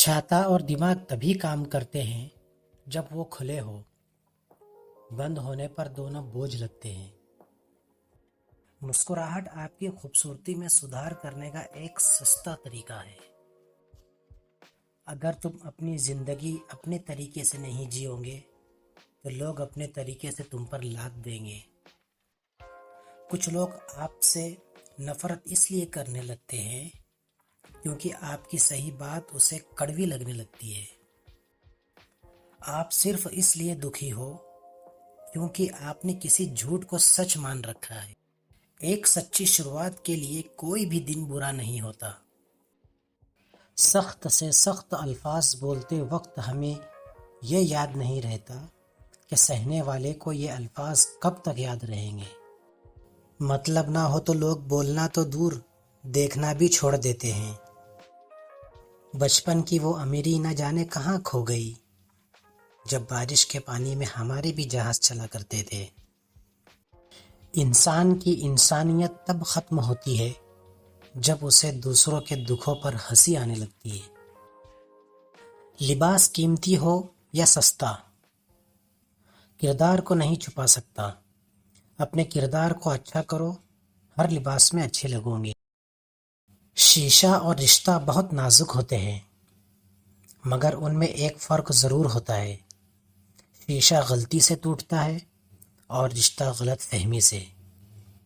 چھاتا اور دماغ تبھی کام کرتے ہیں جب وہ کھلے ہو، بند ہونے پر دونوں بوجھ لگتے ہیں۔ مسکراہٹ آپ کی خوبصورتی میں سدھار کرنے کا ایک سستا طریقہ ہے۔ اگر تم اپنی زندگی اپنے طریقے سے نہیں جیو گے تو لوگ اپنے طریقے سے تم پر لاد دیں گے۔ کچھ لوگ آپ سے نفرت اس لیے کرنے لگتے ہیں کیونکہ آپ کی صحیح بات اسے کڑوی لگنے لگتی ہے۔ آپ صرف اس لیے دکھی ہو کیونکہ آپ نے کسی جھوٹ کو سچ مان رکھا ہے۔ ایک سچی شروعات کے لیے کوئی بھی دن برا نہیں ہوتا۔ سخت سے سخت الفاظ بولتے وقت ہمیں یہ یاد نہیں رہتا کہ سہنے والے کو یہ الفاظ کب تک یاد رہیں گے۔ مطلب نہ ہو تو لوگ بولنا تو دور، دیکھنا بھی چھوڑ دیتے ہیں۔ بچپن کی وہ امیری نہ جانے کہاں کھو گئی جب بارش کے پانی میں ہمارے بھی جہاز چلا کرتے تھے۔ انسان کی انسانیت تب ختم ہوتی ہے جب اسے دوسروں کے دکھوں پر ہنسی آنے لگتی ہے۔ لباس قیمتی ہو یا سستا، کردار کو نہیں چھپا سکتا۔ اپنے کردار کو اچھا کرو، ہر لباس میں اچھے لگو گے۔ شیشہ اور رشتہ بہت نازک ہوتے ہیں مگر ان میں ایک فرق ضرور ہوتا ہے۔ شیشہ غلطی سے ٹوٹتا ہے اور رشتہ غلط فہمی سے۔